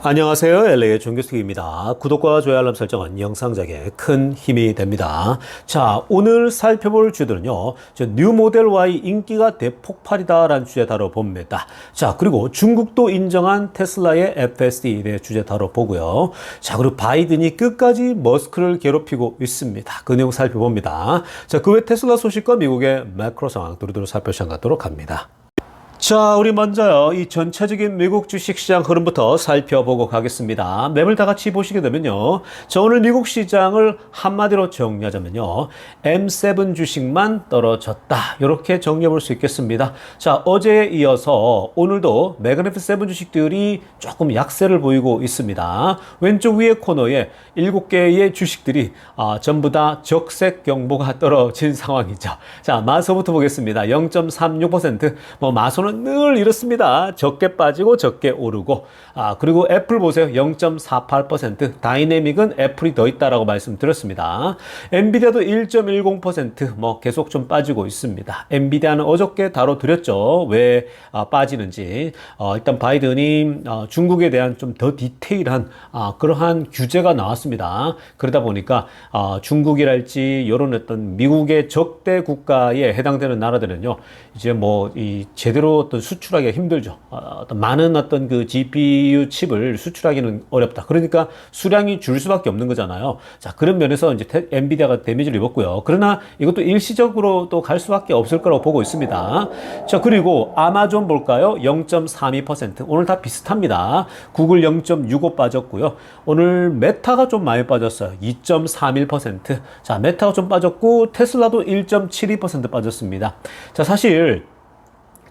안녕하세요. LA의 정규수입니다. 구독과 좋아요 알람 설정은 영상작에 큰 힘이 됩니다. 자, 오늘 살펴볼 주들은요. 뉴 모델 Y 인기가 대폭발이다라는 주제 다뤄봅니다. 자, 그리고 중국도 인정한 테슬라의 FSD에 대해 주제 다뤄보고요. 자, 그리고 바이든이 끝까지 머스크를 괴롭히고 있습니다. 그 내용 살펴봅니다. 자, 그 외 테슬라 소식과 미국의 매크로 상황 두루두루 살펴보도록 합니다. 자, 우리 먼저요, 이 전체적인 미국 주식시장 흐름부터 살펴보고 가겠습니다. 맵을 다 같이 보시게 되면요. 자, 오늘 미국 시장을 한마디로 정리하자면요. M7 주식만 떨어졌다. 이렇게 정리해 볼 수 있겠습니다. 자, 어제에 이어서 오늘도 매그니피 7 주식들이 조금 약세를 보이고 있습니다. 왼쪽 위에 코너에 7개의 주식들이 전부 다 적색 경보가 떨어진 상황이죠. 자, 마서부터 보겠습니다. 0.36%. 마서는 늘 이렇습니다. 적게 빠지고 적게 오르고. 그리고 애플 보세요. 0.48%. 다이내믹은 애플이 더 있다라고 말씀드렸습니다. 엔비디아도 1.10% 계속 좀 빠지고 있습니다. 엔비디아는 어저께 다뤄드렸죠. 왜 빠지는지. 일단 바이든이 중국에 대한 좀 더 디테일한 그러한 규제가 나왔습니다. 그러다 보니까 중국이랄지 이런 어떤 미국의 적대 국가에 해당되는 나라들은요. 이제 이 제대로 어떤 수출하기가 힘들죠. 어떤 많은 어떤 그 GPU 칩을 수출하기는 어렵다. 그러니까 수량이 줄 수밖에 없는 거잖아요. 자, 그런 면에서 이제 엔비디아가 데미지를 입었고요. 그러나 이것도 일시적으로 또 갈 수밖에 없을 거라고 보고 있습니다. 자, 그리고 아마존 볼까요? 0.32%. 오늘 다 비슷합니다. 구글 0.65 빠졌고요. 오늘 메타가 좀 많이 빠졌어요. 2.31%. 자, 메타가 좀 빠졌고 테슬라도 1.72% 빠졌습니다. 자, 사실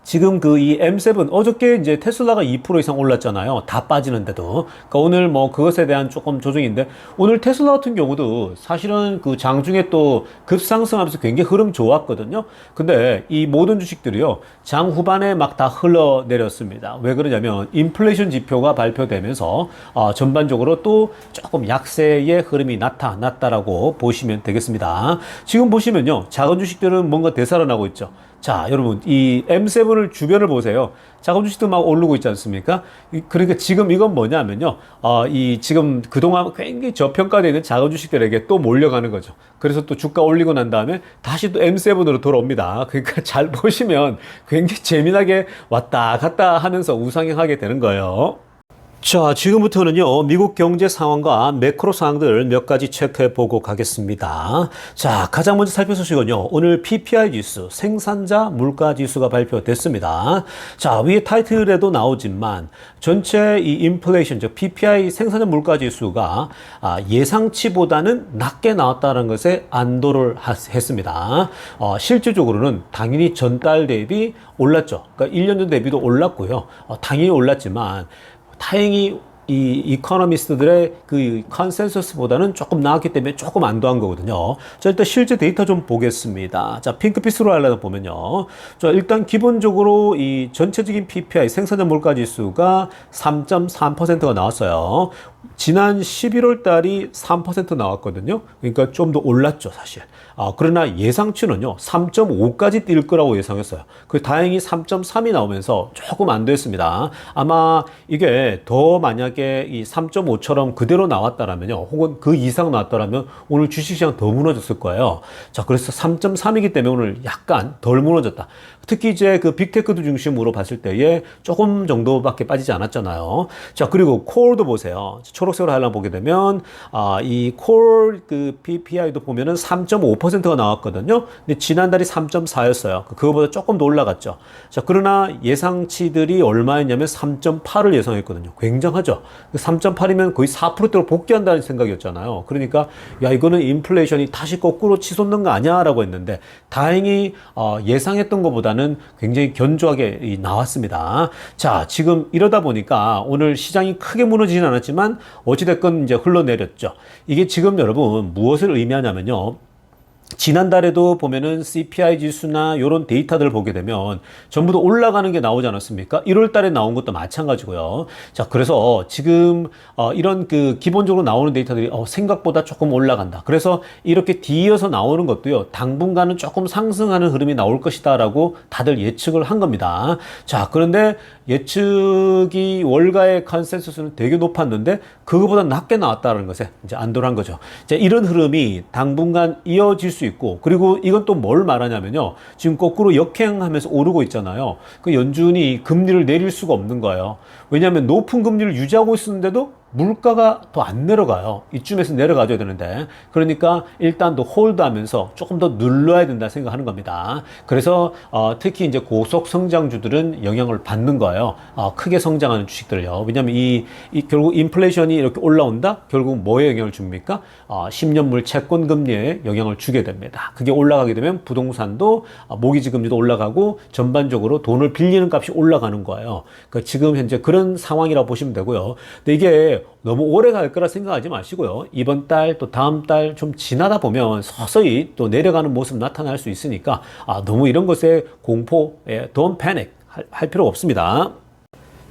지금 이 M7 어저께 이제 테슬라가 2% 이상 올랐잖아요. 다 빠지는데도. 그러니까 오늘 그것에 대한 조금 조정인데 오늘 테슬라 같은 경우도 사실은 그 장중에 또 급상승하면서 굉장히 흐름 좋았거든요. 근데 이 모든 주식들이요. 장 후반에 막 다 흘러내렸습니다. 왜 그러냐면 인플레이션 지표가 발표되면서 전반적으로 또 조금 약세의 흐름이 나타났다라고 보시면 되겠습니다. 지금 보시면요. 작은 주식들은 뭔가 되살아나고 있죠. 자, 여러분, 이 M7을 주변을 보세요. 작은 주식도 막 오르고 있지 않습니까? 그러니까 지금 이건 뭐냐면요. 지금 그동안 굉장히 저평가되어 있는 작은 주식들에게 또 몰려가는 거죠. 그래서 또 주가 올리고 난 다음에 다시 또 M7으로 돌아옵니다. 그러니까 잘 보시면 굉장히 재미나게 왔다 갔다 하면서 우상향하게 되는 거예요. 자, 지금부터는요, 미국 경제 상황과 매크로 상황들 몇 가지 체크해 보고 가겠습니다. 자, 가장 먼저 살펴볼 소식은요, 오늘 PPI 지수, 생산자 물가 지수가 발표됐습니다. 자, 위에 타이틀에도 나오지만, 전체 이 인플레이션, 즉 PPI 생산자 물가 지수가 예상치보다는 낮게 나왔다는 것에 안도를 했습니다. 실질적으로는 당연히 전달 대비 올랐죠. 그러니까 1년 전 대비도 올랐고요. 당연히 올랐지만, 다행히 이 이코노미스트들의 그 컨센서스보다는 조금 나았기 때문에 조금 안도한 거거든요. 자, 일단 실제 데이터 좀 보겠습니다. 자, 핑크빛으로 하려다 보면요. 자, 일단 기본적으로 이 전체적인 PPI 생산자 물가 지수가 3.3%가 나왔어요. 지난 11월 달이 3% 나왔거든요. 그러니까 좀 더 올랐죠, 사실. 그러나 예상치는요, 3.5까지 뛸 거라고 예상했어요. 다행히 3.3이 나오면서 조금 안도했습니다. 아마 이게 더 만약에 이 3.5처럼 그대로 나왔다라면요, 혹은 그 이상 나왔다라면 오늘 주식시장 더 무너졌을 거예요. 자, 그래서 3.3이기 때문에 오늘 약간 덜 무너졌다. 특히 이제 그 빅테크도 중심으로 봤을 때에 조금 정도밖에 빠지지 않았잖아요. 자, 그리고 콜도 보세요. 초록색으로 하나 보게 되면, 이 콜 그 PPI도 보면은 3.5%가 나왔거든요. 근데 지난달이 3.4였어요. 그거보다 조금 더 올라갔죠. 자, 그러나 예상치들이 얼마였냐면 3.8을 예상했거든요. 굉장하죠. 3.8이면 거의 4%대로 복귀한다는 생각이었잖아요. 그러니까, 야, 이거는 인플레이션이 다시 거꾸로 치솟는 거 아니야? 라고 했는데, 다행히, 예상했던 것보다는 굉장히 견조하게 나왔습니다. 자, 지금 이러다 보니까 오늘 시장이 크게 무너지진 않았지만, 어찌됐건 이제 흘러내렸죠. 이게 지금 여러분 무엇을 의미하냐면요. 지난달에도 보면은 CPI 지수나 이런 데이터들을 보게 되면 전부 다 올라가는 게 나오지 않았습니까? 1월 달에 나온 것도 마찬가지고요. 자, 그래서 지금 이런 그 기본적으로 나오는 데이터들이 생각보다 조금 올라간다. 그래서 이렇게 뒤이어서 나오는 것도요. 당분간은 조금 상승하는 흐름이 나올 것이다라고 다들 예측을 한 겁니다. 자, 그런데 예측이 월가의 컨센서스는 되게 높았는데 그거보다 낮게 나왔다는 것에 이제 안도를 한 거죠. 이제 이런 흐름이 당분간 이어질 수 있고, 그리고 이건 또 뭘 말하냐면요. 지금 거꾸로 역행하면서 오르고 있잖아요. 그 연준이 금리를 내릴 수가 없는 거예요. 왜냐하면 높은 금리를 유지하고 있었는데도 물가가 더 안 내려가요. 이쯤에서 내려가줘야 되는데, 그러니까 일단 더 홀드하면서 조금 더 눌러야 된다 생각하는 겁니다. 그래서 특히 이제 고속 성장주들은 영향을 받는 거예요. 크게 성장하는 주식들을요. 왜냐하면 이 결국 인플레이션이 이렇게 올라온다. 결국 뭐에 영향을 줍니까? 10년물 채권 금리에 영향을 주게 됩니다. 그게 올라가게 되면 부동산도 모기지 금리도 올라가고 전반적으로 돈을 빌리는 값이 올라가는 거예요. 그러니까 지금 현재 그런 상황이라고 보시면 되고요. 근데 이게 너무 오래 갈 거라 생각하지 마시고요. 이번 달 또 다음 달 좀 지나다 보면 서서히 또 내려가는 모습 나타날 수 있으니까 너무 이런 것에 공포에 don't panic 할 필요가 없습니다.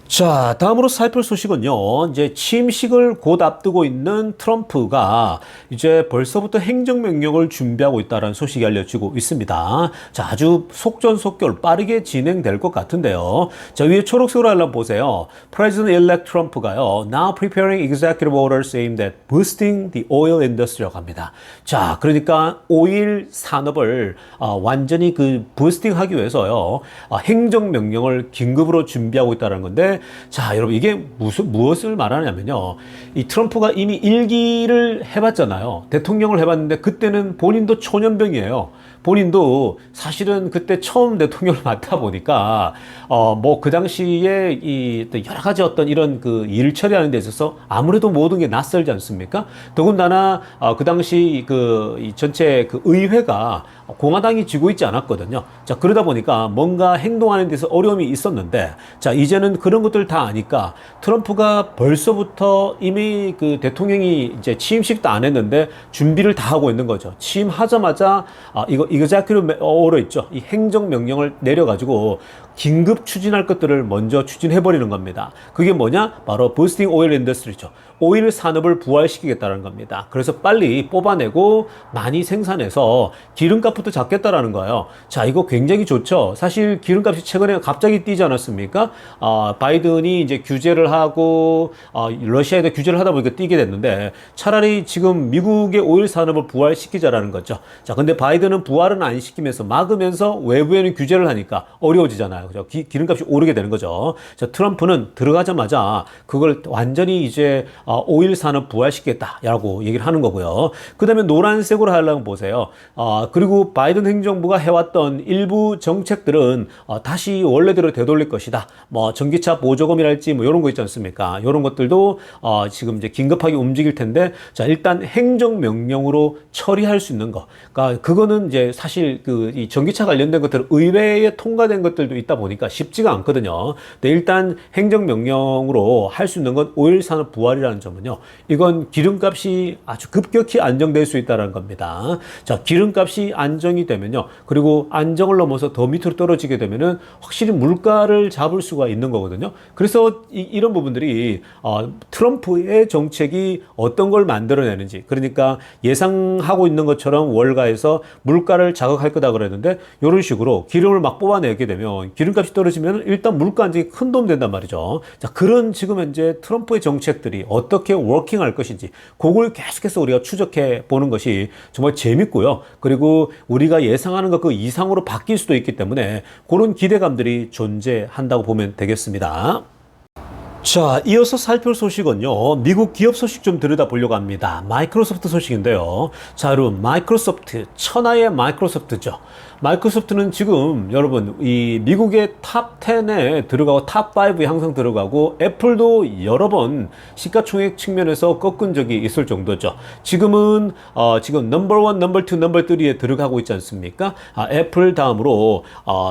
자, 다음으로 살필 소식은요. 이제 취임식을 곧 앞두고 있는 트럼프가 이제 벌써부터 행정명령을 준비하고 있다는 소식이 알려지고 있습니다. 자, 아주 속전속결 빠르게 진행될 것 같은데요. 자, 위에 초록색으로 한번 보세요. President-elect 트럼프가요. Now preparing executive orders aimed at boosting the oil industry라고 합니다. 자, 그러니까 오일 산업을 완전히 그 부스팅하기 위해서요. 행정명령을 긴급으로 준비하고 있다는 건데, 자, 여러분, 이게 무엇을 말하냐면요. 이 트럼프가 이미 1기를 해봤잖아요. 대통령을 해봤는데 그때는 본인도 초년병이에요. 본인도 사실은 그때 처음 대통령을 맡아 보니까 뭐 그 당시에 이 여러 가지 어떤 이런 그 일 처리하는 데 있어서 아무래도 모든 게 낯설지 않습니까? 더군다나 그 당시 이 전체 그 의회가 공화당이 쥐고 있지 않았거든요. 자, 그러다 보니까 뭔가 행동하는 데서 어려움이 있었는데, 자, 이제는 그런 것들 다 아니까 트럼프가 벌써부터 이미 그 대통령이 이제 취임식도 안 했는데 준비를 다 하고 있는 거죠. 취임하자마자 이거 executive order 있죠. 이 행정명령을 내려가지고 긴급 추진할 것들을 먼저 추진해버리는 겁니다. 그게 뭐냐? 바로 boosting oil industry죠. 오일 산업을 부활시키겠다는 겁니다. 그래서 빨리 뽑아내고 많이 생산해서 기름값부터 잡겠다라는 거예요. 자, 이거 굉장히 좋죠. 사실 기름값이 최근에 갑자기 뛰지 않았습니까? 바이든이 이제 규제를 하고 러시아에도 규제를 하다 보니까 뛰게 됐는데, 차라리 지금 미국의 오일 산업을 부활시키자라는 거죠. 자, 근데 바이든은 부활은 안 시키면서 막으면서 외부에는 규제를 하니까 어려워지잖아요. 그죠? 기름값이 오르게 되는 거죠. 자, 트럼프는 들어가자마자 그걸 완전히 이제 오일 산업 부활시키겠다라고 얘기를 하는 거고요. 그 다음에 노란색으로 하려면 보세요. 그리고 바이든 행정부가 해왔던 일부 정책들은 다시 원래대로 되돌릴 것이다. 뭐 전기차 보조금이랄지 뭐 이런 거 있지 않습니까? 이런 것들도 지금 이제 긴급하게 움직일 텐데, 자, 일단 행정명령으로 처리할 수 있는 거. 그러니까 그거는 이제 사실 이 전기차 관련된 것들 의회에 통과된 것들도 있다 보니까 쉽지가 않거든요. 근데 일단 행정명령으로 할 수 있는 건 오일 산업 부활이라는 점은요. 이건 기름값이 아주 급격히 안정될 수 있다는 겁니다. 자, 기름값이 안정이 되면요. 그리고 안정을 넘어서 더 밑으로 떨어지게 되면은 확실히 물가를 잡을 수가 있는 거거든요. 그래서 이런 부분들이 트럼프의 정책이 어떤 걸 만들어내는지, 그러니까 예상하고 있는 것처럼 월가에서 물가를 자극할 거다 그랬는데 이런 식으로 기름을 막 뽑아내게 되면 기름값이 떨어지면 일단 물가 안정이 큰 도움 된단 말이죠. 자, 그런 지금 현재 트럼프의 정책들이 어떻게 워킹할 것인지 그걸 계속해서 우리가 추적해 보는 것이 정말 재밌고요. 그리고 우리가 예상하는 것 그 이상으로 바뀔 수도 있기 때문에 그런 기대감들이 존재한다고 보면 되겠습니다. 자, 이어서 살펴볼 소식은요, 미국 기업 소식 좀 들여다보려고 합니다. 마이크로소프트 소식인데요. 자, 여러분, 마이크로소프트, 천하의 마이크로소프트죠. 마이크로소프트는 지금 여러분 이 미국의 탑 10에 들어가고 탑 5에 항상 들어가고, 애플도 여러 번 시가총액 측면에서 꺾은 적이 있을 정도죠. 지금은 지금 넘버 1, 넘버 2, 넘버 3에 들어가고 있지 않습니까? 애플 다음으로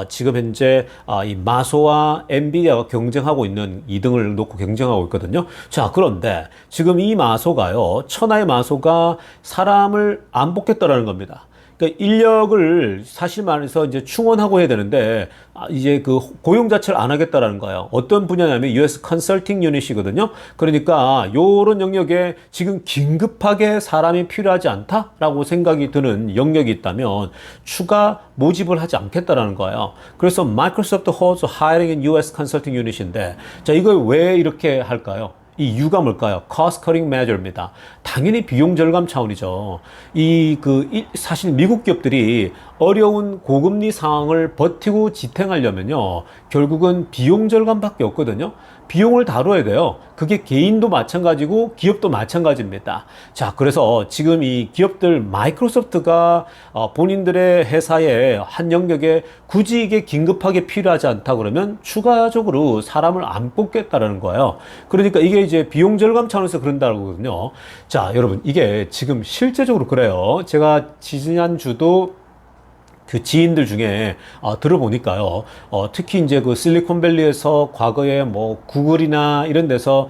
지금 현재 이 마소와 엔비디아가 경쟁하고 있는 2등을 놓고 경쟁하고 있거든요. 자, 그런데 지금 이 마소가요, 천하의 마소가 사람을 안 뽑겠다라는 겁니다. 그러니까 인력을 사실 말해서 이제 충원하고 해야 되는데 이제 그 고용 자체를 안 하겠다라는 거예요. 어떤 분야냐면 US 컨설팅 유닛이거든요. 그러니까 요런 영역에 지금 긴급하게 사람이 필요하지 않다라고 생각이 드는 영역이 있다면 추가 모집을 하지 않겠다라는 거예요. 그래서 Microsoft holds hiring in US consulting unit인데 자, 이걸 왜 이렇게 할까요? 이 이유가 뭘까요? cost cutting measure입니다. 당연히 비용 절감 차원이죠. 사실 미국 기업들이 어려운 고금리 상황을 버티고 지탱하려면요, 결국은 비용 절감밖에 없거든요. 비용을 다뤄야 돼요. 그게 개인도 마찬가지고 기업도 마찬가지입니다. 자, 그래서 지금 이 기업들 마이크로소프트가 본인들의 회사의 한 영역에 굳이 이게 긴급하게 필요하지 않다 그러면 추가적으로 사람을 안 뽑겠다라는 거예요. 그러니까 이게 이제 비용 절감 차원에서 그런다고 하거든요. 자, 여러분, 이게 지금 실제적으로 그래요. 제가 지난주도 그 지인들 중에 들어보니까요. 특히 이제 그 실리콘밸리에서 과거에 뭐 구글이나 이런 데서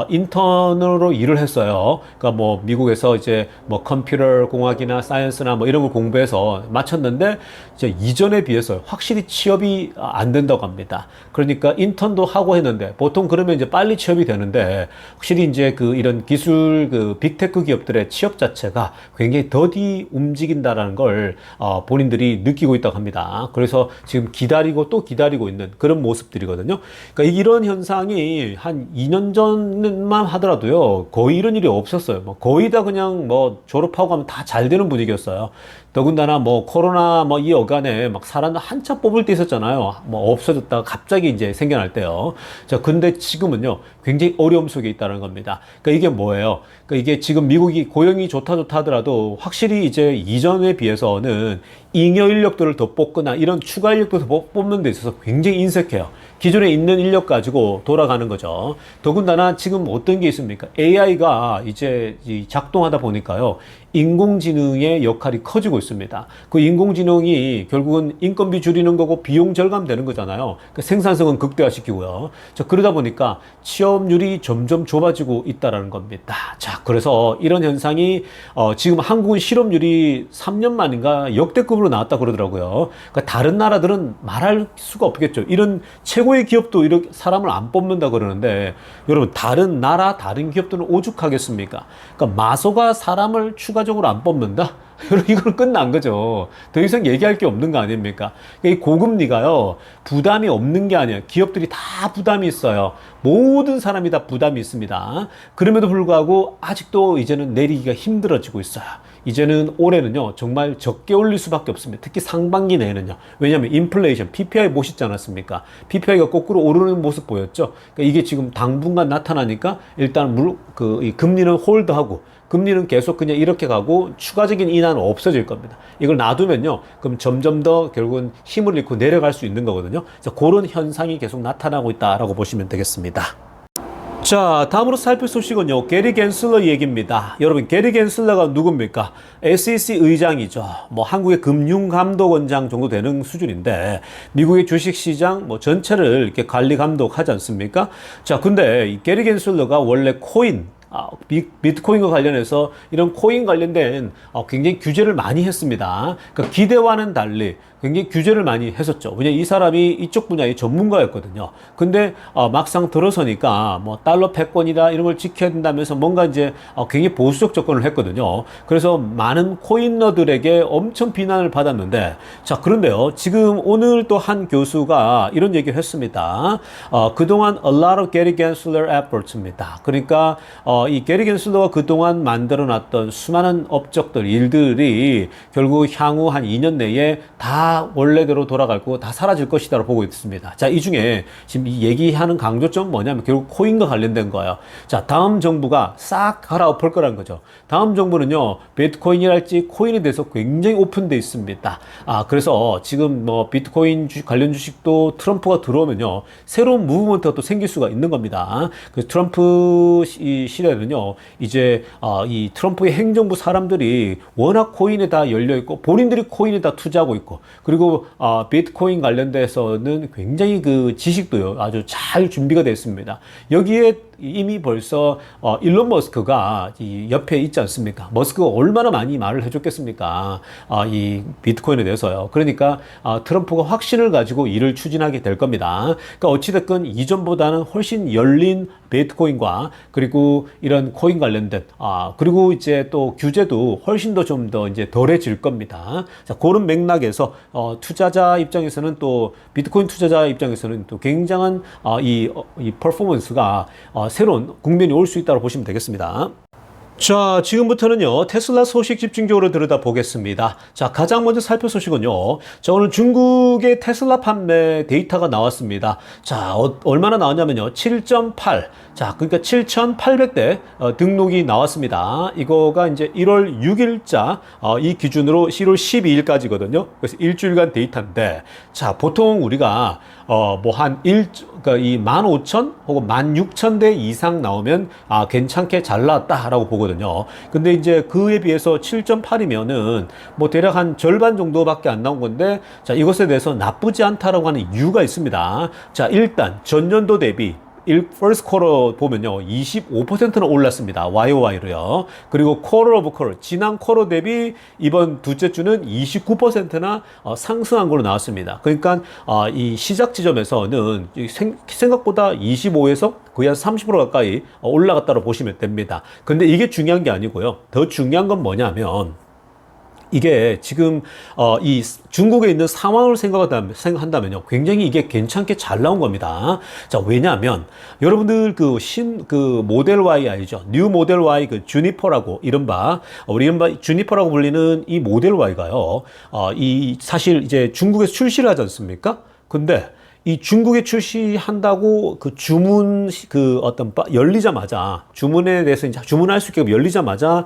인턴으로 일을 했어요. 그러니까 뭐 미국에서 이제 뭐 컴퓨터 공학이나 사이언스나 뭐 이런 걸 공부해서 마쳤는데 이제 이전에 비해서 확실히 취업이 안 된다고 합니다. 그러니까 인턴도 하고 했는데 보통 그러면 이제 빨리 취업이 되는데 확실히 이제 그 이런 기술 그 빅테크 기업들의 취업 자체가 굉장히 더디 움직인다라는 걸 본인들이 느끼고 있다고 합니다. 그래서 지금 기다리고 또 기다리고 있는 그런 모습들이거든요. 그러니까 이런 현상이 한 2년 전만 하더라도요, 거의 이런 일이 없었어요. 뭐 거의 다 그냥 뭐 졸업하고 가면 다 잘 되는 분위기였어요. 더군다나 뭐 코로나 뭐 이 여간에 막 사람들 한참 뽑을 때 있었잖아요. 뭐 없어졌다가 갑자기 이제 생겨날 때요. 자, 근데 지금은요, 굉장히 어려움 속에 있다는 겁니다. 그러니까 이게 뭐예요? 그러니까 이게 지금 미국이 고용이 좋다 하더라도 확실히 이제 이전에 비해서는 잉여 인력들을 더 뽑거나 이런 추가 인력들을 더 뽑는 데 있어서 굉장히 인색해요. 기존에 있는 인력 가지고 돌아가는 거죠. 더군다나 지금 어떤 게 있습니까? AI가 이제 작동하다 보니까요, 인공지능의 역할이 커지고 있습니다. 그 인공지능이 결국은 인건비 줄이는 거고 비용 절감되는 거잖아요. 그 생산성은 극대화시키고요. 자, 그러다 보니까 취업률이 점점 좁아지고 있다라는 겁니다. 자, 그래서 이런 현상이 지금 한국은 실업률이 3년 만인가 역대급으로 나왔다 그러더라고요. 그러니까 다른 나라들은 말할 수가 없겠죠. 이런 최고의 기업도 이렇게 사람을 안 뽑는다 그러는데 여러분, 다른 나라 다른 기업들은 오죽하겠습니까? 그러니까 마소가 사람을 추가적으로 안 뽑는다? 여러분, 이건 끝난 거죠. 더 이상 얘기할 게 없는 거 아닙니까? 이 고금리가요, 부담이 없는 게 아니에요. 기업들이 다 부담이 있어요. 모든 사람이 다 부담이 있습니다. 그럼에도 불구하고 아직도 이제는 내리기가 힘들어지고 있어요. 이제는 올해는요, 정말 적게 올릴 수밖에 없습니다. 특히 상반기 내에는요. 왜냐하면 인플레이션, PPI 보시지 않았습니까? PPI가 거꾸로 오르는 모습 보였죠. 그러니까 이게 지금 당분간 나타나니까 일단 이 금리는 홀드하고 금리는 계속 그냥 이렇게 가고 추가적인 인하는 없어질 겁니다. 이걸 놔두면요, 그럼 점점 더 결국은 힘을 잃고 내려갈 수 있는 거거든요. 그래서 그런 현상이 계속 나타나고 있다라고 보시면 되겠습니다. 자, 다음으로 살필 소식은요, 게리 갠슬러 얘기입니다. 여러분, 게리 갠슬러가 누굽니까? SEC 의장이죠. 뭐 한국의 금융감독원장 정도 되는 수준인데 미국의 주식시장 뭐 전체를 이렇게 관리 감독하지 않습니까? 자, 근데 이 게리 갠슬러가 원래 비트코인과 관련해서 이런 코인 관련된 굉장히 규제를 많이 했습니다. 그러니까 기대와는 달리 굉장히 규제를 많이 했었죠. 왜냐면 이 사람이 이쪽 분야의 전문가였거든요. 근데 막상 들어서니까 뭐 달러 패권이다 이런 걸 지켜야 된다면서 뭔가 이제 굉장히 보수적 접근을 했거든요. 그래서 많은 코인러들에게 엄청 비난을 받았는데, 자, 그런데요, 지금 오늘 또 한 교수가 이런 얘기를 했습니다. 그동안 a lot of Gary Gensler efforts입니다. 그러니까 이 게리 갠슬러가 그동안 만들어놨던 수많은 업적들, 일들이 결국 향후 한 2년 내에 다 원래대로 돌아갈 거고 다 사라질 것이다라고 보고 있습니다. 자, 이 중에 지금 이 얘기하는 강조점은 뭐냐면 결국 코인과 관련된 거예요. 자, 다음 정부가 싹 갈아엎을 거라는 거죠. 다음 정부는요, 비트코인이랄지 코인에 대해서 굉장히 오픈되어 있습니다. 그래서 지금 뭐 비트코인 관련 주식도 트럼프가 들어오면요, 새로운 무브먼트가 또 생길 수가 있는 겁니다. 그래서 트럼프 시대는요, 이제 이 트럼프의 행정부 사람들이 워낙 코인에 다 열려 있고 본인들이 코인에 다 투자하고 있고, 그리고 비트코인 관련돼서는 굉장히 그 지식도요, 아주 잘 준비가 되어 있습니다. 여기에 이미 벌써 일론 머스크가 이 옆에 있지 않습니까? 머스크가 얼마나 많이 말을 해줬겠습니까? 이 비트코인에 대해서요. 그러니까 트럼프가 확신을 가지고 이를 추진하게 될 겁니다. 그러니까 어찌됐건 이전보다는 훨씬 열린 비트코인과 그리고 이런 코인 관련된 그리고 이제 또 규제도 훨씬 더 좀 더 이제 덜해질 겁니다. 자, 그런 맥락에서 투자자 입장에서는 또 비트코인 투자자 입장에서는 또 굉장한 이 퍼포먼스가 새로운 국면이 올 수 있다고 보시면 되겠습니다. 자, 지금부터는요, 테슬라 소식 집중적으로 들여다보겠습니다. 자, 가장 먼저 살펴 소식은요, 자, 오늘 중국의 테슬라 판매 데이터가 나왔습니다. 자, 얼마나 나왔냐면요, 7.8. 자, 그러니까 7,800대 등록이 나왔습니다. 이거가 이제 1월 6일자, 이 기준으로 1월 12일까지거든요. 그래서 일주일간 데이터인데, 자, 보통 우리가 그러니까 이 15,000 혹은 16,000대 이상 나오면 괜찮게 잘 나왔다라고 보거든요. 근데 이제 그에 비해서 7.8이면은 뭐 대략 한 절반 정도밖에 안 나온 건데, 자, 이것에 대해서 나쁘지 않다라고 하는 이유가 있습니다. 자, 일단 전년도 대비 first quarter 보면요, 25%는 올랐습니다. YOY로요. 그리고 quarter over quarter, 지난 쿼터 대비 이번 둘째 주는 29%나 상승한 걸로 나왔습니다. 그러니까 이 시작 지점에서는 생각보다 25에서 거의 한 30% 가까이 올라갔다고 보시면 됩니다. 근데 이게 중요한 게 아니고요. 더 중요한 건 뭐냐면, 이게 지금 이 중국에 있는 상황을 생각한다면요, 굉장히 이게 괜찮게 잘 나온 겁니다. 자, 왜냐하면 여러분들 그 모델 Y 알죠? 뉴 모델 Y 그 주니퍼라고 이른바 주니퍼라고 불리는 이 모델 Y가요, 이 사실 이제 중국에서 출시를 하지 않습니까? 근데 이 중국에 출시한다고 열리자마자 주문에 대해서 이제 주문할 수 있게 열리자마자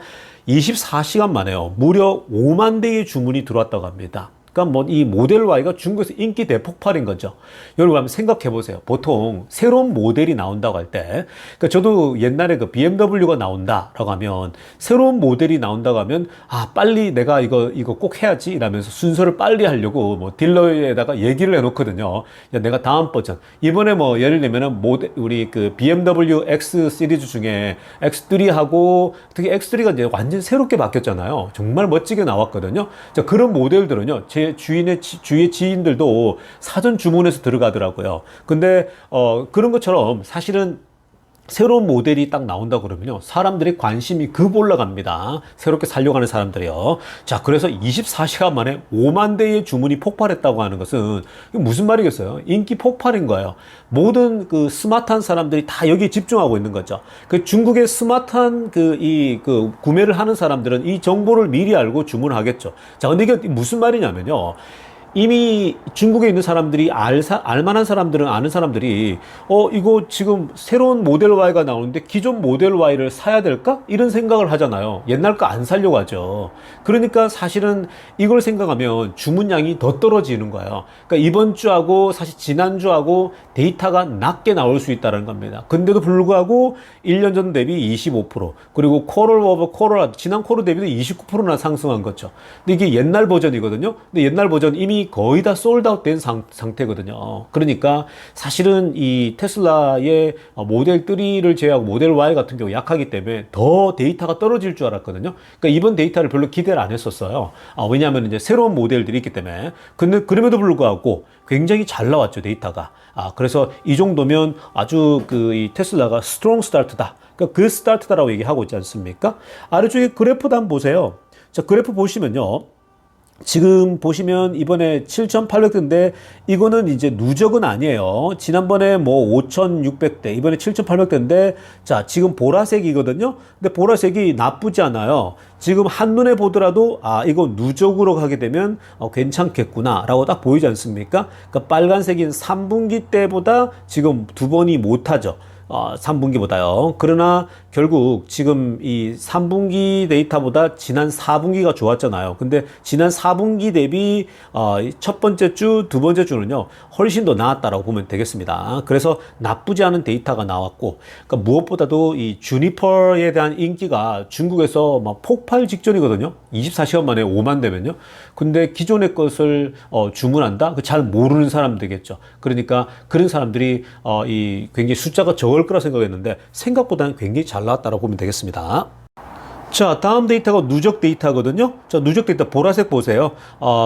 24시간 만에요, 무려 5만 대의 주문이 들어왔다고 합니다. 그러니까 뭐 이 모델 Y가 중국에서 인기 대폭발인 거죠. 여러분 한번 생각해 보세요. 보통 새로운 모델이 나온다고 할 때, 그러니까 저도 옛날에 그 BMW가 나온다라고 하면, 새로운 모델이 나온다고 하면 빨리 내가 이거 꼭 해야지 이러면서 순서를 빨리 하려고 뭐 딜러에다가 얘기를 해놓거든요. 야, 내가 다음 버전 이번에 뭐 예를 들면은 우리 그 BMW X 시리즈 중에 X3하고 특히 X3가 이제 완전 새롭게 바뀌었잖아요. 정말 멋지게 나왔거든요. 자, 그런 모델들은요, 제 주위의 지인들도 사전 주문해서 들어가더라고요. 근데 그런 것처럼 사실은 새로운 모델이 딱 나온다 그러면요, 사람들의 관심이 급 올라갑니다. 새롭게 살려고 하는 사람들이요. 자, 그래서 24시간 만에 5만 대의 주문이 폭발했다고 하는 것은 무슨 말이겠어요? 인기 폭발인 거예요. 모든 그 스마트한 사람들이 다 여기에 집중하고 있는 거죠. 그 중국의 스마트한 구매를 하는 사람들은 이 정보를 미리 알고 주문하겠죠. 자, 근데 이게 무슨 말이냐면요, 이미 중국에 있는 사람들이 알만한 사람들은 아는 사람들이 이거 지금 새로운 모델 Y가 나오는데 기존 모델 Y를 사야 될까? 이런 생각을 하잖아요. 옛날 거 안 사려고 하죠. 그러니까 사실은 이걸 생각하면 주문량이 더 떨어지는 거예요. 그러니까 이번 주하고 사실 지난주하고 데이터가 낮게 나올 수 있다는 겁니다. 근데도 불구하고 1년 전 대비 25%, 그리고 쿼터 오버 쿼터, 지난 쿼터 대비도 29%나 상승한 거죠. 근데 이게 옛날 버전이거든요. 근데 옛날 버전 이미 거의 다 솔드아웃 된 상태거든요. 그러니까 사실은 이 테슬라의 모델 3를 제외하고 모델 Y 같은 경우 약하기 때문에 더 데이터가 떨어질 줄 알았거든요. 그러니까 이번 데이터를 별로 기대를 안 했었어요. 왜냐하면 이제 새로운 모델들이 있기 때문에. 근데 그럼에도 불구하고 굉장히 잘 나왔죠, 데이터가. 그래서 이 정도면 아주 이 테슬라가 스트롱 스타트다. 그러니까 그 스타트다라고 얘기하고 있지 않습니까? 아래쪽에 그래프도 한번 보세요. 자, 그래프 보시면요, 지금 보시면 이번에 7,800대인데 이거는 이제 누적은 아니에요. 지난번에 뭐 5,600대, 이번에 7,800대인데, 자, 지금 보라색이거든요. 근데 보라색이 나쁘지 않아요. 지금 한눈에 보더라도 이거 누적으로 가게 되면 괜찮겠구나 라고 딱 보이지 않습니까? 그러니까 빨간색인 3분기 때보다 지금 2번이 못하죠. 3분기보다요. 그러나 결국 지금 이 3분기 데이터보다 지난 4분기가 좋았잖아요. 근데 지난 4분기 대비 첫 번째 주, 두 번째 주는요 훨씬 더 나았다라고 보면 되겠습니다. 그래서 나쁘지 않은 데이터가 나왔고, 그러니까 무엇보다도 이 주니퍼에 대한 인기가 중국에서 막 폭발 직전이거든요. 24시간 만에 5만 되면요. 근데 기존의 것을 주문한다? 잘 모르는 사람들이겠죠. 그러니까 그런 사람들이 이 굉장히 숫자가 적을 거라 생각했는데 생각보다는 굉장히 잘 나왔다고 보면 되겠습니다. 자, 다음 데이터가 누적 데이터거든요. 자, 누적 데이터 보라색 보세요.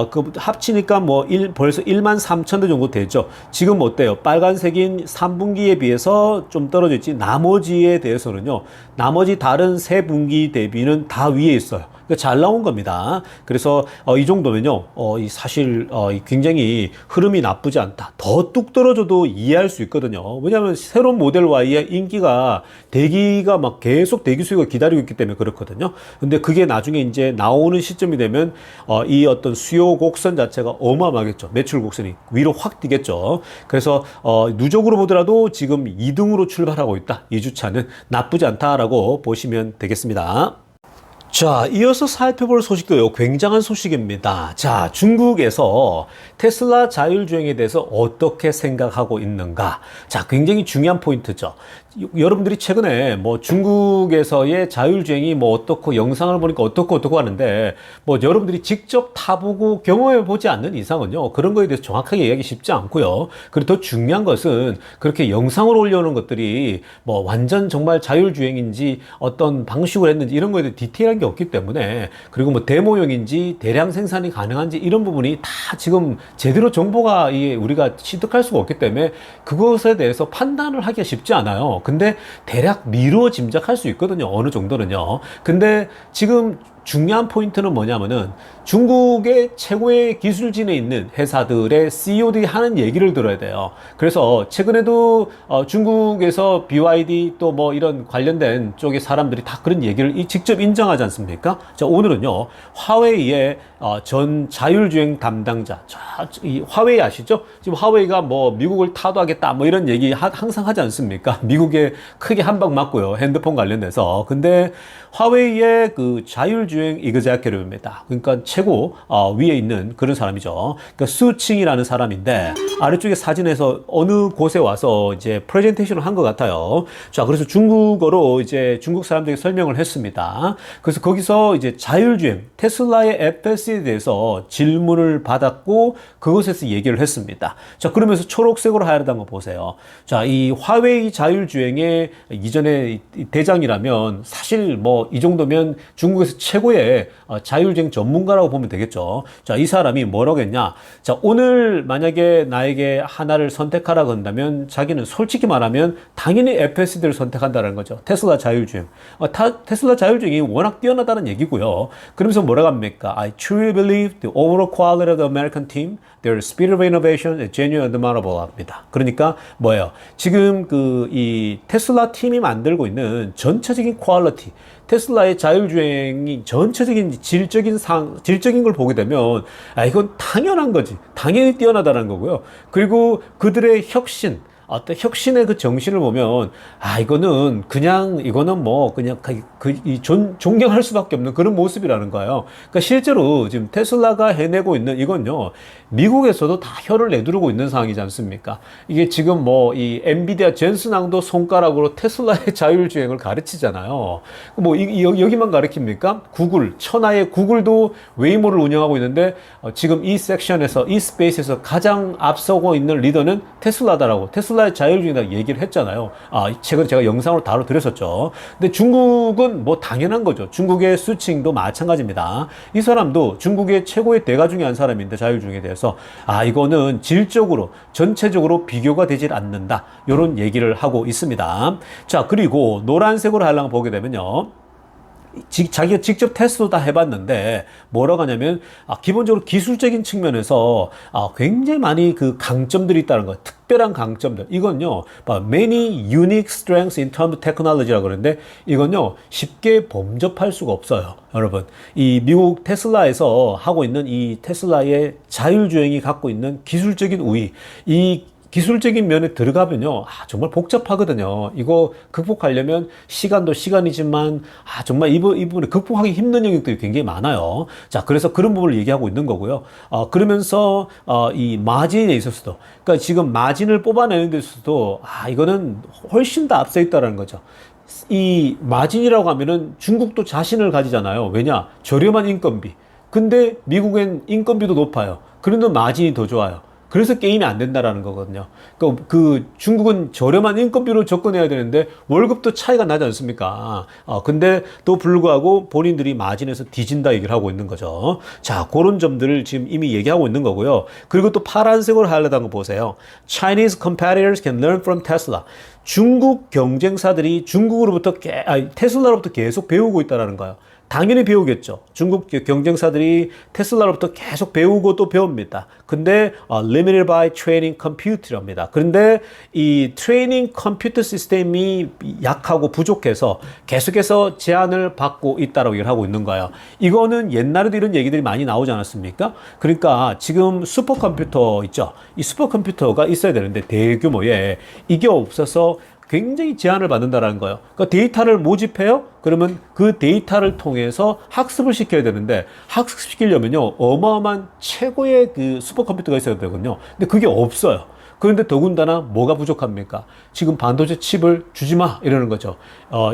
그 합치니까 뭐 벌써 1만 3천 대 정도 되죠. 지금 어때요? 빨간색인 3분기에 비해서 좀 떨어져 있지. 나머지에 대해서는요. 나머지 다른 세 분기 대비는 다 위에 있어요. 그러니까 잘 나온 겁니다. 그래서 이 정도면요, 사실 굉장히 흐름이 나쁘지 않다. 더 뚝 떨어져도 이해할 수 있거든요. 왜냐하면 새로운 모델 Y의 인기가 대기가 막 계속 대기 수요가 기다리고 있기 때문에 그렇거든요. 근데 그게 나중에 이제 나오는 시점이 되면 이 어떤 수요 곡선 자체가 어마어마하겠죠. 매출 곡선이 위로 확 뛰겠죠. 그래서 누적으로 보더라도 지금 2등으로 출발하고 있다. 2주차는 나쁘지 않다라고 보시면 되겠습니다. 자, 이어서 살펴볼 소식도요, 굉장한 소식입니다. 자, 중국에서 테슬라 자율주행에 대해서 어떻게 생각하고 있는가? 자, 굉장히 중요한 포인트죠. 여러분들이 최근에 뭐 중국에서의 자율주행이 뭐 어떻고 영상을 보니까 어떻고 하는데 뭐 여러분들이 직접 타보고 경험해 보지 않는 이상은요 그런 거에 대해서 정확하게 얘기하기 쉽지 않고요. 그리고 더 중요한 것은 그렇게 영상을 올려놓은 것들이 뭐 완전 정말 자율주행인지 어떤 방식으로 했는지 이런 거에 대해 디테일한 게 없기 때문에, 그리고 뭐 데모용인지 대량 생산이 가능한지 이런 부분이 다 지금 제대로 정보가 우리가 취득할 수가 없기 때문에 그것에 대해서 판단을 하기가 쉽지 않아요. 근데 대략 미루어 짐작할 수 있거든요. 어느 정도는요. 근데 지금 중요한 포인트는 뭐냐면은 중국의 최고의 기술진에 있는 회사들의 CEO들이 하는 얘기를 들어야 돼요. 그래서 최근에도 중국에서 BYD 또 뭐 이런 관련된 쪽의 사람들이 다 그런 얘기를 직접 인정하지 않습니까? 자, 오늘은요 화웨이의 전 자율주행 담당자, 이 화웨이 아시죠? 지금 화웨이가 뭐 미국을 타도하겠다 뭐 이런 얘기 항상 하지 않습니까? 미국에 크게 한 방 맞고요, 핸드폰 관련돼서. 근데 화웨이의 그 자율주행 이그제큐티브입니다. 그러니까 최고 위에 있는 그런 사람이죠. 그러니까 수칭이라는 사람인데 아래쪽에 사진에서 어느 곳에 와서 이제 프레젠테이션을 한 것 같아요. 자, 그래서 중국어로 이제 중국 사람들에게 설명을 했습니다. 그래서 거기서 이제 자율주행, 테슬라의 FS에 대해서 질문을 받았고 그것에서 얘기를 했습니다. 자, 그러면서 초록색으로 하얀 거 보세요. 자, 이 화웨이 자율주행의 이전에 대장이라면 사실 뭐 이 정도면 중국에서 최고의 자율주행 전문가라고 보면 되겠죠. 자, 이 사람이 뭐라고 했냐? 자, 오늘 만약에 나에게 하나를 선택하라고 한다면 자기는 솔직히 말하면 당연히 FSD를 선택한다는 거죠. 테슬라 자율주행. 테슬라 자율주행이 워낙 뛰어나다는 얘기고요. 그러면서 뭐라고 합니까? I truly believe the overall quality of the American team, their spirit of innovation is genuine and admirable 합니다. 그러니까 뭐예요? 지금 이 테슬라 팀이 만들고 있는 전체적인 퀄리티, 테슬라의 자율주행이 전체적인 질적인 걸 보게 되면 이건 당연한 거지. 당연히 뛰어나다는 거고요. 그리고 그들의 혁신, 어떤 혁신의 그 정신을 보면 이거는 뭐 그냥 존경할 수밖에 없는 그런 모습이라는 거예요. 그러니까 실제로 지금 테슬라가 해내고 있는 이건요 미국에서도 다 혀를 내두르고 있는 상황이지 않습니까? 이게 지금 뭐 이 엔비디아 젠슨왕도 손가락으로 테슬라의 자율주행을 가르치잖아요. 뭐 여기만 가르칩니까? 천하의 구글도 웨이모를 운영하고 있는데 지금 이 섹션에서 이 스페이스에서 가장 앞서고 있는 리더는 테슬라다라고, 테슬라의 자율주행이라고 얘기를 했잖아요. 최근에 제가 영상으로 다뤄드렸었죠. 근데 중국은 뭐 당연한 거죠. 중국의 수칭도 마찬가지입니다. 이 사람도 중국의 최고의 대가 중에 한 사람인데 자율주행에 대해서 이거는 질적으로 전체적으로 비교가 되질 않는다, 이런 얘기를 하고 있습니다. 자, 그리고 노란색으로 하려고 보게 되면요, 자기가 직접 테스트도 다 해봤는데 뭐라고 하냐면 기본적으로 기술적인 측면에서 굉장히 많이 그 강점들이 있다는 거예요. 특별한 강점들. 이건요, many unique strengths in terms of technology라고 그러는데 이건요 쉽게 범접할 수가 없어요. 여러분, 이 미국 테슬라에서 하고 있는 이 테슬라의 자율주행이 갖고 있는 기술적인 우위, 이 기술적인 면에 들어가면요, 정말 복잡하거든요. 이거 극복하려면 시간도 시간이지만, 정말 이 부분에 극복하기 힘든 영역들이 굉장히 많아요. 자, 그래서 그런 부분을 얘기하고 있는 거고요. 그러면서, 이 마진에 있어서도, 그러니까 지금 마진을 뽑아내는 데 있어서도, 이거는 훨씬 더 앞서 있다는 거죠. 이 마진이라고 하면은 중국도 자신을 가지잖아요. 왜냐? 저렴한 인건비. 근데 미국엔 인건비도 높아요. 그런데 마진이 더 좋아요. 그래서 게임이 안 된다라는 거거든요. 그 중국은 저렴한 인건비로 접근해야 되는데 월급도 차이가 나지 않습니까? 근데 또 불구하고 본인들이 마진에서 뒤진다 얘기를 하고 있는 거죠. 자, 그런 점들을 지금 이미 얘기하고 있는 거고요. 그리고 또 파란색으로 하이라이트한 거 보세요. Chinese competitors can learn from Tesla. 중국 경쟁사들이 테슬라로부터 계속 배우고 있다는 거예요. 당연히 배우겠죠. 중국 경쟁사들이 테슬라로부터 계속 배우고 또 배웁니다. 근데 limited by training computer입니다. 그런데 이 트레이닝 컴퓨터 시스템이 약하고 부족해서 계속해서 제한을 받고 있다고 얘기를 하고 있는 거예요. 이거는 옛날에도 이런 얘기들이 많이 나오지 않았습니까? 그러니까 지금 슈퍼컴퓨터 있죠. 이 슈퍼컴퓨터가 있어야 되는데 대규모의 이게 없어서 굉장히 제한을 받는다라는 거예요. 그러니까 데이터를 모집해요? 그러면 그 데이터를 통해서 학습을 시켜야 되는데 학습시키려면요 어마어마한 최고의 그 슈퍼컴퓨터가 있어야 되거든요. 근데 그게 없어요. 그런데 더군다나 뭐가 부족합니까? 지금 반도체 칩을 주지 마 이러는 거죠.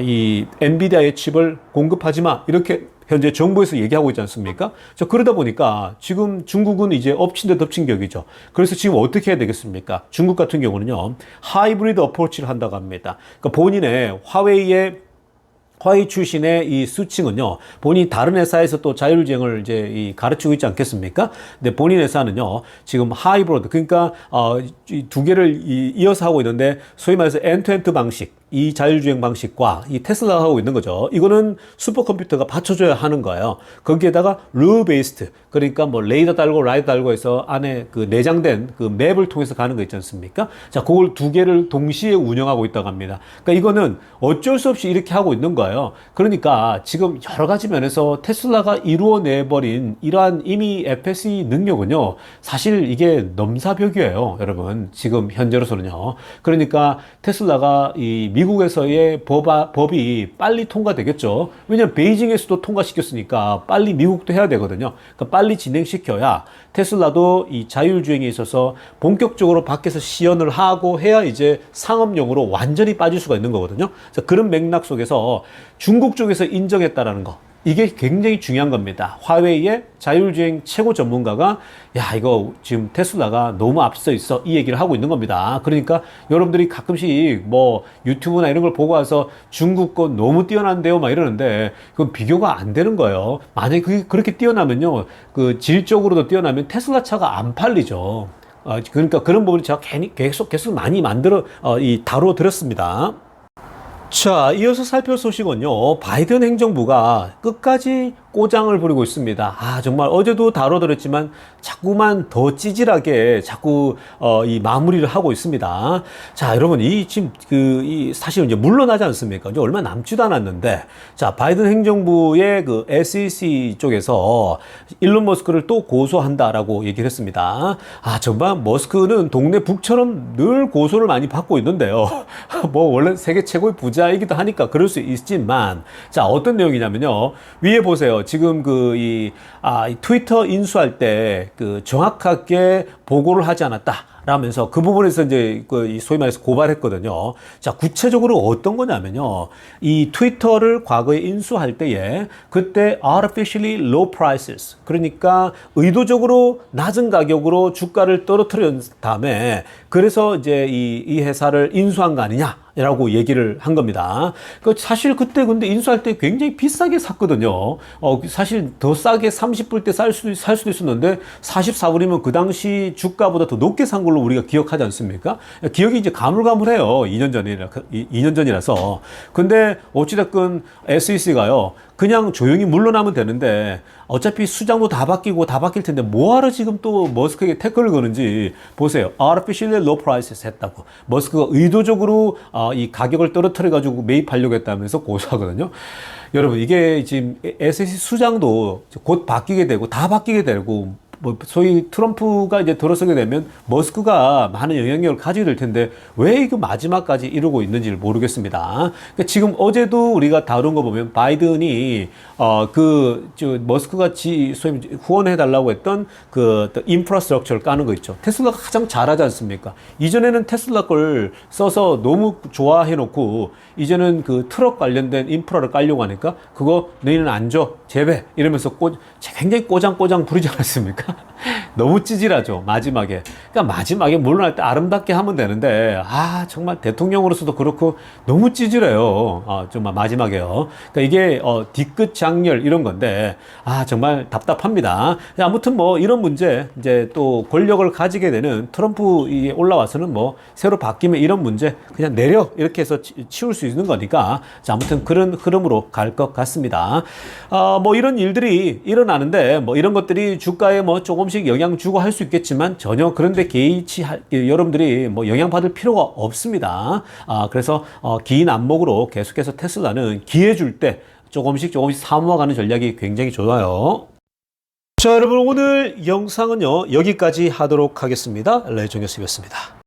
이 엔비디아의 칩을 공급하지 마 이렇게 현재 정부에서 얘기하고 있지 않습니까? 그러다 보니까 지금 중국은 이제 엎친 데 덮친 격이죠. 그래서 지금 어떻게 해야 되겠습니까? 중국 같은 경우는요, 하이브리드 어프로치를 한다고 합니다. 그러니까 본인의 화웨이 출신의 이 수칭은요, 본인이 다른 회사에서 또 자율주행을 이제 가르치고 있지 않겠습니까? 근데 본인 회사는요, 지금 하이브리드, 그러니까, 이 두 개를 이어서 하고 있는데, 소위 말해서 엔트엔트 방식, 이 자율주행 방식과 이 테슬라가 하고 있는 거죠. 이거는 슈퍼컴퓨터가 받쳐줘야 하는 거예요. 거기에다가 룰 베이스드, 그러니까 뭐 레이더 달고 라이더 달고 해서 안에 그 내장된 그 맵을 통해서 가는 거 있지 않습니까? 자, 그걸 두 개를 동시에 운영하고 있다고 합니다. 그러니까 이거는 어쩔 수 없이 이렇게 하고 있는 거예요. 그러니까 지금 여러 가지 면에서 테슬라가 이루어내버린 이러한 이미 FSD 능력은요, 사실 이게 넘사벽이에요, 여러분. 지금 현재로서는요. 그러니까 테슬라가 이 미국에서의 법이 빨리 통과되겠죠. 왜냐하면 베이징에서도 통과시켰으니까 빨리 미국도 해야 되거든요. 그러니까 빨리 진행시켜야 테슬라도 이 자율주행에 있어서 본격적으로 밖에서 시연을 하고 해야 이제 상업용으로 완전히 빠질 수가 있는 거거든요. 그래서 그런 맥락 속에서 중국 쪽에서 인정했다라는 거. 이게 굉장히 중요한 겁니다. 화웨이의 자율주행 최고 전문가가 이거 지금 테슬라가 너무 앞서 있어 이 얘기를 하고 있는 겁니다. 그러니까 여러분들이 가끔씩 뭐 유튜브나 이런 걸 보고 와서 중국 거 너무 뛰어난데요 막 이러는데 그건 비교가 안 되는 거예요. 만약에 그게 그렇게 뛰어나면요, 그 질적으로도 뛰어나면 테슬라 차가 안 팔리죠. 그러니까 그런 부분을 제가 계속 많이 다루어 드렸습니다. 자, 이어서 살펴볼 소식은요, 바이든 행정부가 끝까지 꼬장을 부리고 있습니다. 정말 어제도 다뤄드렸지만 자꾸만 더 찌질하게 자꾸 이 마무리를 하고 있습니다. 자, 여러분, 사실 이제 물러나지 않습니까? 이제 얼마 남지도 않았는데, 자, 바이든 행정부의 그 SEC 쪽에서 일론 머스크를 또 고소한다라고 얘기를 했습니다. 정말 머스크는 동네 북처럼 늘 고소를 많이 받고 있는데요. 뭐 원래 세계 최고의 부자이기도 하니까 그럴 수 있지만, 자, 어떤 내용이냐면요, 위에 보세요. 지금 이 트위터 인수할 때 그 정확하게 보고를 하지 않았다. 라면서 그 부분에서 이제 소위 말해서 고발했거든요. 자, 구체적으로 어떤 거냐면요, 이 트위터를 과거에 인수할 때에 그때 artificially low prices, 그러니까 의도적으로 낮은 가격으로 주가를 떨어뜨린 다음에 그래서 이제 이 회사를 인수한 거 아니냐 라고 얘기를 한 겁니다. 사실 그때 근데 인수할 때 굉장히 비싸게 샀거든요. 사실 더 싸게 30불 때 살 수도 있었는데 44불이면 그 당시 주가보다 더 높게 산 걸로 우리가 기억하지 않습니까? 기억이 이제 가물가물해요. 2년 전이라서. 근데 어찌됐건 SEC가요, 그냥 조용히 물러나면 되는데 어차피 수장도 다 바뀔 텐데 뭐하러 지금 또 머스크에게 태클을 거는지 보세요. artificially low prices 했다고. 머스크가 의도적으로 이 가격을 떨어뜨려가지고 매입하려고 했다면서 고소하거든요. 여러분, 이게 지금 SEC 수장도 곧 바뀌게 되고 다 바뀌게 되고 뭐 소위 트럼프가 이제 들어서게 되면 머스크가 많은 영향력을 가지게 될 텐데 왜 이거 마지막까지 이러고 있는지를 모르겠습니다. 그러니까 지금 어제도 우리가 다룬 거 보면 바이든이 머스크가 소위 후원해 달라고 했던 그 인프라스트럭처를 까는 거 있죠. 테슬라가 가장 잘하지 않습니까? 이전에는 테슬라 걸 써서 너무 좋아해 놓고 이제는 그 트럭 관련된 인프라를 깔려고 하니까 그거 너희는 안 줘. 제배 이러면서 굉장히 꼬장꼬장 부리지 않았습니까? 너무 찌질하죠, 마지막에. 그러니까 마지막에 물러날 때 아름답게 하면 되는데, 정말 대통령으로서도 그렇고 너무 찌질해요. 정말 마지막에요. 그러니까 이게, 뒤끝 장렬 이런 건데, 정말 답답합니다. 아무튼 뭐 이런 문제, 이제 또 권력을 가지게 되는 트럼프 올라와서는 뭐 새로 바뀌면 이런 문제 그냥 내려 이렇게 해서 치울 수 있는 거니까, 자, 아무튼 그런 흐름으로 갈 것 같습니다. 뭐 이런 일들이 일어나는데, 뭐 이런 것들이 주가에 뭐 조금씩 영향 주고 할 수 있겠지만 전혀 그런데 여러분들이 뭐 영향 받을 필요가 없습니다. 그래서 긴 안목으로 계속해서 테슬라는 기회 줄 때 조금씩 사모아가는 전략이 굉장히 좋아요. 자, 여러분 오늘 영상은요 여기까지 하도록 하겠습니다. 레이정교수였습니다.